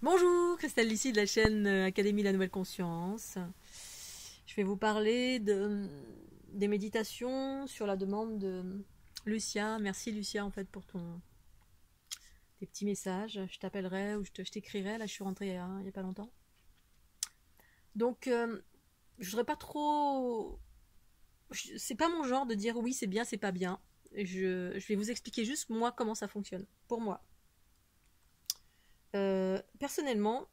Bonjour, Christelle ici de la chaîne Académie de la Nouvelle Conscience. Je vais vous parler des méditations sur la demande de Lucia. Merci Lucia en fait pour tes petits messages. Je t'appellerai ou je t'écrirai. Là je suis rentrée il y a pas longtemps. Donc je voudrais pas trop... C'est pas mon genre de dire oui c'est bien, c'est pas bien. Je vais vous expliquer juste moi comment ça fonctionne. Pour moi. Personnellement,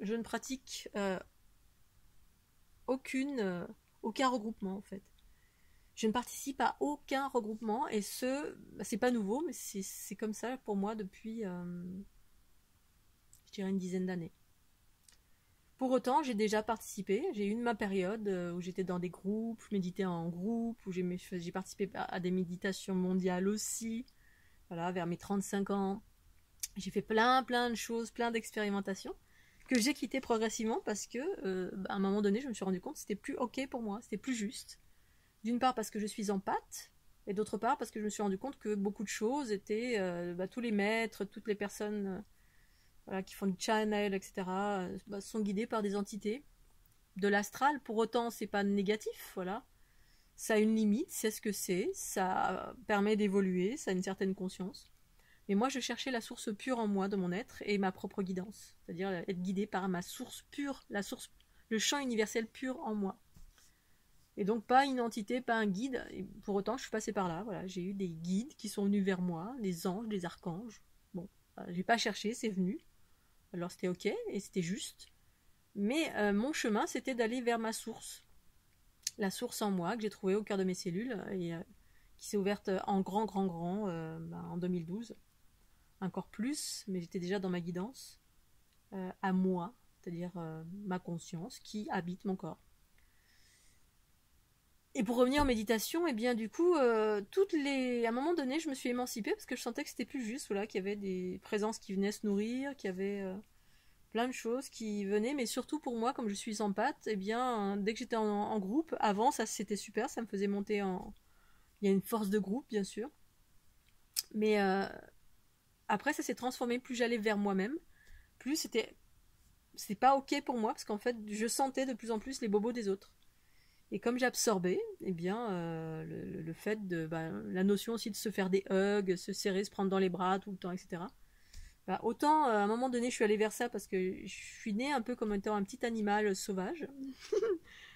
je ne pratique aucun regroupement en fait. Je ne participe à aucun regroupement et c'est pas nouveau, mais c'est comme ça pour moi depuis, je dirais, une dizaine d'années. Pour autant, j'ai déjà participé, j'ai eu ma période où j'étais dans des groupes, je méditais en groupe, où j'ai participé à des méditations mondiales aussi, voilà, vers mes 35 ans. J'ai fait plein de choses, plein d'expérimentations que j'ai quitté progressivement parce que, à un moment donné, je me suis rendu compte que c'était plus ok pour moi, c'était plus juste. D'une part parce que je suis en pâte, et d'autre part parce que je me suis rendu compte que beaucoup de choses étaient, tous les maîtres, toutes les personnes voilà, qui font du channel, etc., sont guidées par des entités de l'astral. Pour autant, c'est pas négatif, voilà. Ça a une limite, c'est ce que c'est, ça permet d'évoluer, ça a une certaine conscience. Mais moi, je cherchais la source pure en moi de mon être et ma propre guidance, c'est-à-dire être guidée par ma source pure, le champ universel pur en moi. Et donc pas une entité, pas un guide. Et pour autant, je suis passée par là. Voilà, j'ai eu des guides qui sont venus vers moi, des anges, des archanges. Bon, j'ai pas cherché, c'est venu. Alors c'était ok et c'était juste. Mais mon chemin, c'était d'aller vers ma source, la source en moi que j'ai trouvée au cœur de mes cellules et qui s'est ouverte en grand, en 2012. Encore plus, mais j'étais déjà dans ma guidance à moi, c'est-à-dire ma conscience qui habite mon corps. Et pour revenir en méditation, et eh bien du coup, à un moment donné, je me suis émancipée parce que je sentais que c'était plus juste, voilà, qu'il y avait des présences qui venaient se nourrir, qu'il y avait plein de choses qui venaient, mais surtout pour moi, comme je suis en pâte, eh bien, dès que j'étais en groupe, avant, ça c'était super, ça me faisait monter en... Il y a une force de groupe, bien sûr, mais après, ça s'est transformé, plus j'allais vers moi-même, plus c'était pas ok pour moi, parce qu'en fait, je sentais de plus en plus les bobos des autres. Et comme j'absorbais, eh bien, le fait de, la notion aussi de se faire des hugs, se serrer, se prendre dans les bras tout le temps, etc. Autant, à un moment donné, je suis allée vers ça parce que je suis née un peu comme étant un petit animal sauvage.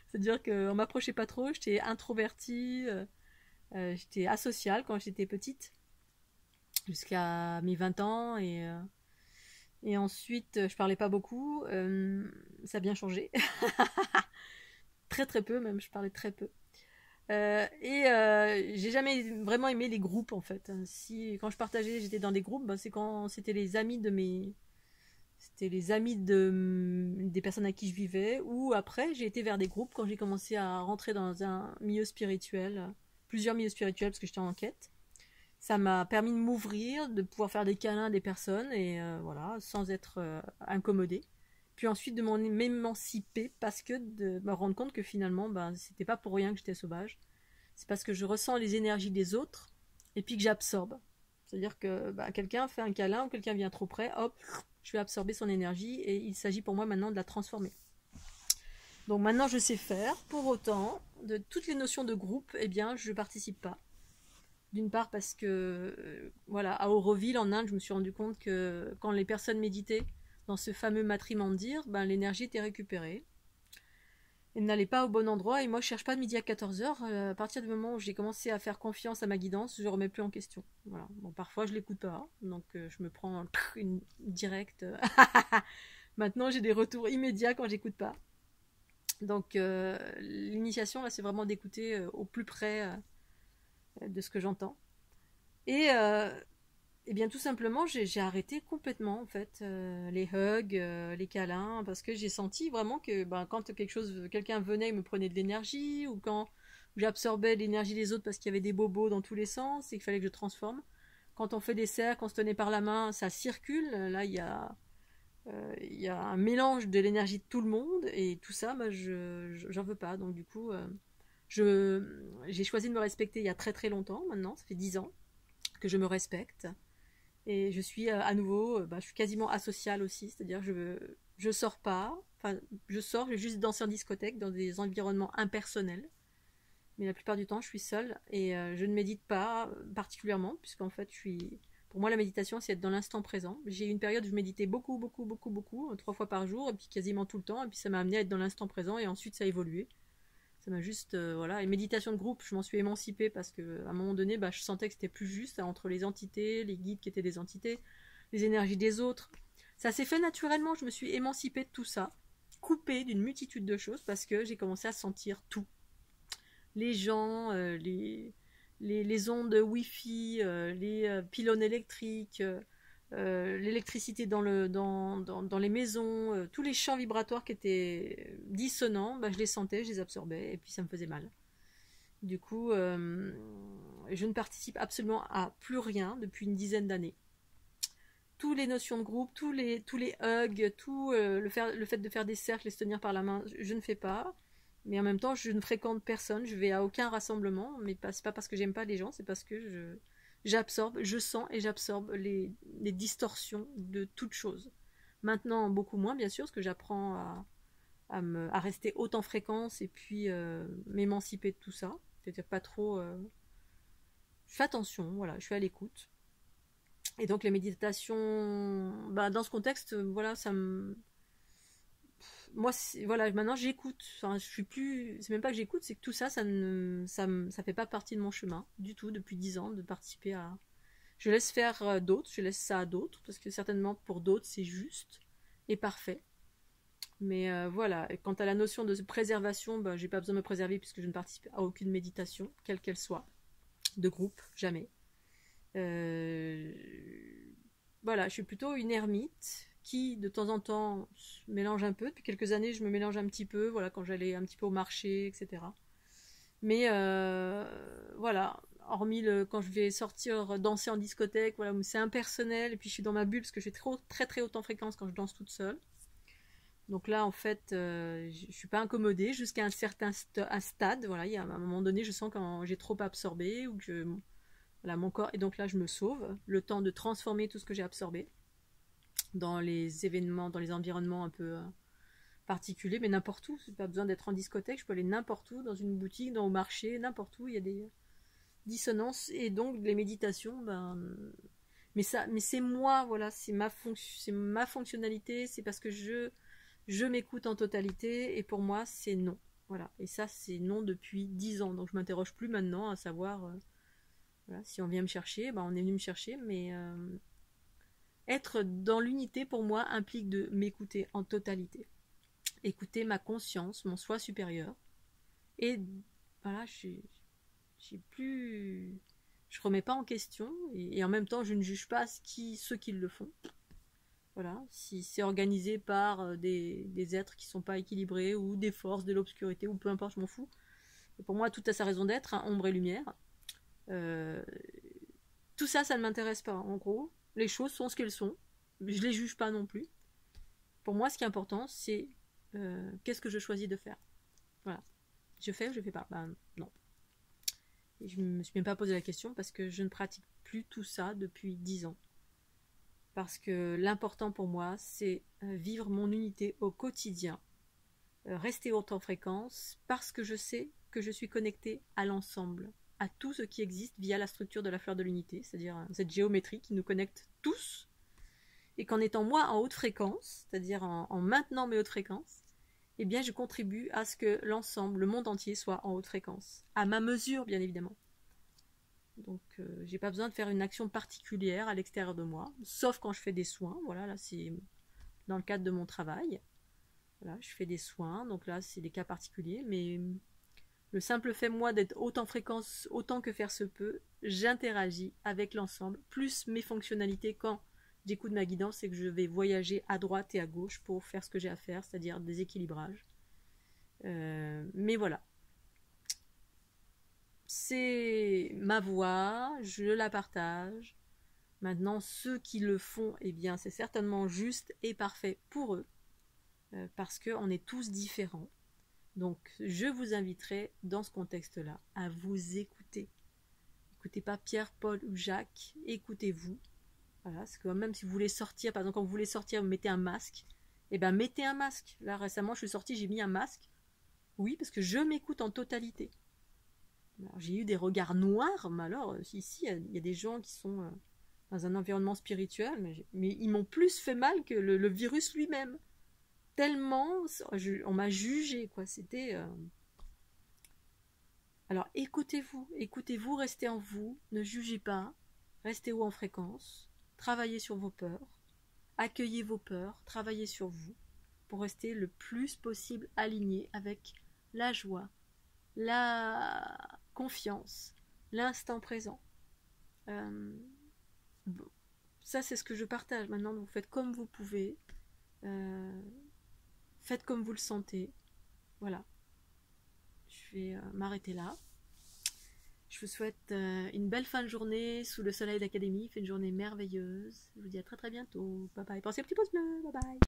C'est-à-dire qu'on m'approchait pas trop, j'étais introvertie, j'étais asociale quand j'étais petite, jusqu'à mes 20 ans. Et ensuite, je parlais pas beaucoup. Ça a bien changé. Très peu même, je parlais très peu. J'ai jamais vraiment aimé les groupes en fait. Si quand je partageais, j'étais dans des groupes, c'est quand c'était les amis des personnes à qui je vivais. Ou après, j'ai été vers des groupes quand j'ai commencé à rentrer dans un milieu spirituel, plusieurs milieux spirituels parce que j'étais en quête. Ça m'a permis de m'ouvrir, de pouvoir faire des câlins à des personnes et voilà, sans être incommodée. Puis ensuite de m'émanciper parce que de me rendre compte que finalement, c'était pas pour rien que j'étais sauvage. C'est parce que je ressens les énergies des autres et puis que j'absorbe. C'est-à-dire que quelqu'un fait un câlin ou quelqu'un vient trop près, hop, je vais absorber son énergie et il s'agit pour moi maintenant de la transformer. Donc maintenant je sais faire. Pour autant, de toutes les notions de groupe, eh bien, je participe pas. D'une part parce que, voilà, à Auroville, en Inde, je me suis rendu compte que quand les personnes méditaient dans ce fameux matrimandir, l'énergie était récupérée. Elle n'allait pas au bon endroit et moi je cherche pas de midi à 14h. À partir du moment où j'ai commencé à faire confiance à ma guidance, je remets plus en question. Voilà. Bon, parfois je l'écoute pas, donc je me prends une directe. Maintenant j'ai des retours immédiats quand j'écoute pas. Donc l'initiation là c'est vraiment d'écouter au plus près de ce que j'entends. Et bien tout simplement j'ai arrêté complètement en fait les hugs, les câlins, parce que j'ai senti vraiment que quand quelqu'un venait et me prenait de l'énergie, ou quand j'absorbais l'énergie des autres parce qu'il y avait des bobos dans tous les sens et qu'il fallait que je transforme. Quand on fait des cercles, on se tenait par la main, ça circule. Là, il y a un mélange de l'énergie de tout le monde et tout ça, j'en veux pas. Donc du coup, j'ai choisi de me respecter il y a très longtemps maintenant, ça fait 10 ans que je me respecte Et je suis à nouveau, je suis quasiment asociale aussi, c'est-à-dire je sors pas, enfin je sors, je vais juste danser en discothèque dans des environnements impersonnels. Mais la plupart du temps, je suis seule et je ne médite pas particulièrement, puisqu'en fait, pour moi, la méditation, c'est être dans l'instant présent. J'ai eu une période où je méditais beaucoup, beaucoup, beaucoup, beaucoup, 3 fois par jour, et puis quasiment tout le temps, et puis ça m'a amené à être dans l'instant présent, et ensuite ça a évolué. Ça m'a juste, voilà. Et méditation de groupe, je m'en suis émancipée parce que à un moment donné, je sentais que c'était plus juste entre les entités, les guides qui étaient des entités, les énergies des autres. Ça s'est fait naturellement, je me suis émancipée de tout ça, coupée d'une multitude de choses parce que j'ai commencé à sentir tout. Les gens, les ondes Wi-Fi, les pylônes électriques, l'électricité dans les maisons, tous les champs vibratoires qui étaient dissonants, je les sentais, je les absorbais, et puis ça me faisait mal. Du coup, je ne participe absolument à plus rien depuis une dizaine d'années. Toutes les notions de groupe, tous les hugs, tout le fait de faire des cercles et se tenir par la main, je ne fais pas. Mais en même temps, je ne fréquente personne, je vais à aucun rassemblement, mais c'est pas parce que j'aime pas les gens, c'est parce que j'absorbe, je sens et j'absorbe les distorsions de toute chose. Maintenant, beaucoup moins, bien sûr, parce que j'apprends à rester haute en fréquence et puis m'émanciper de tout ça. C'est-à-dire pas trop. Je fais attention, voilà, je suis à l'écoute. Et donc les méditations, dans ce contexte, voilà, ça me moi voilà, maintenant j'écoute, enfin je suis plus, c'est même pas que j'écoute, c'est que tout ça ça fait pas partie de mon chemin du tout depuis 10 ans de participer à, je laisse faire d'autres, je laisse ça à d'autres parce que certainement pour d'autres c'est juste et parfait, mais voilà. Et quant à la notion de préservation, j'ai pas besoin de me préserver puisque je ne participe à aucune méditation quelle qu'elle soit, de groupe, jamais. euh... Voilà, je suis plutôt une ermite qui, de temps en temps, se mélange un peu. Depuis quelques années, je me mélange un petit peu, voilà, quand j'allais un petit peu au marché, etc. Mais voilà, hormis quand je vais sortir danser en discothèque, voilà, c'est impersonnel, et puis je suis dans ma bulle parce que je suis très très haute en fréquence quand je danse toute seule. Donc là, en fait, je suis pas incommodée jusqu'à un certain stade. Voilà, il y a un moment donné, je sens quand j'ai trop absorbé ou que voilà, mon corps, et donc là, je me sauve, le temps de transformer tout ce que j'ai absorbé dans les événements, dans les environnements un peu particuliers, mais n'importe où. C'est pas besoin d'être en discothèque, je peux aller n'importe où, dans une boutique, au marché, n'importe où. Il y a des dissonances et donc les méditations, mais c'est moi, voilà, c'est ma fonctionnalité, c'est parce que je m'écoute en totalité et pour moi c'est non, voilà. Et ça c'est non depuis 10 ans, donc je m'interroge plus maintenant à savoir, voilà, si on vient me chercher, on est venu me chercher, mais être dans l'unité pour moi implique de m'écouter en totalité, écouter ma conscience, mon soi supérieur, et voilà, j'ai plus, je remets pas en question et en même temps je ne juge pas ceux qui le font. Voilà, si c'est organisé par des êtres qui sont pas équilibrés ou des forces de l'obscurité ou peu importe, je m'en fous. Et pour moi, tout a sa raison d'être, hein, ombre et lumière. Euh, tout ça, ça ne m'intéresse pas. En gros, les choses sont ce qu'elles sont. Je les juge pas non plus. Pour moi, ce qui est important, c'est qu'est-ce que je choisis de faire. Voilà. Je fais ou je fais pas. Non. Et je me suis même pas posé la question parce que je ne pratique plus tout ça depuis 10 ans. Parce que l'important pour moi, c'est vivre mon unité au quotidien, rester haute en fréquence, parce que je sais que je suis connectée à l'ensemble, à tout ce qui existe via la structure de la fleur de l'unité, c'est-à-dire cette géométrie qui nous connecte tous, et qu'en étant moi en haute fréquence, c'est-à-dire en maintenant mes hautes fréquences, eh bien je contribue à ce que l'ensemble, le monde entier soit en haute fréquence, à ma mesure bien évidemment. Donc j'ai pas besoin de faire une action particulière à l'extérieur de moi, sauf quand je fais des soins. Voilà, là c'est dans le cadre de mon travail. Voilà, je fais des soins, donc là c'est des cas particuliers, mais le simple fait moi d'être haute en fréquence autant que faire se peut, j'interagis avec l'ensemble, plus mes fonctionnalités quand j'écoute ma guidance, c'est que je vais voyager à droite et à gauche pour faire ce que j'ai à faire, c'est-à-dire des équilibrages. Mais voilà. C'est ma voix, je la partage. Maintenant, ceux qui le font, eh bien, c'est certainement juste et parfait pour eux, parce qu'on est tous différents. Donc, je vous inviterai, dans ce contexte-là, à vous écouter. Écoutez pas Pierre, Paul ou Jacques, écoutez-vous. Voilà, c'est que même si vous voulez sortir, par exemple, quand vous voulez sortir, vous mettez un masque. Eh ben, mettez un masque. Là, récemment, je suis sortie, j'ai mis un masque. Oui, parce que je m'écoute en totalité. J'ai eu des regards noirs, mais alors, ici, il y a des gens qui sont dans un environnement spirituel, mais ils m'ont plus fait mal que le virus lui-même. Tellement, on m'a jugé, quoi. C'était. Alors, écoutez-vous, restez en vous, ne jugez pas, restez haut en fréquence, travaillez sur vos peurs, accueillez vos peurs, travaillez sur vous, pour rester le plus possible aligné avec la joie, la confiance, l'instant présent. Bon, ça, c'est ce que je partage. Maintenant, vous faites comme vous pouvez. Faites comme vous le sentez. Voilà. Je vais m'arrêter là. Je vous souhaite une belle fin de journée sous le soleil d'Académie. Fait une journée merveilleuse. Je vous dis à très très bientôt. Bye bye. Pensez au petit pouce bleu. Bye bye.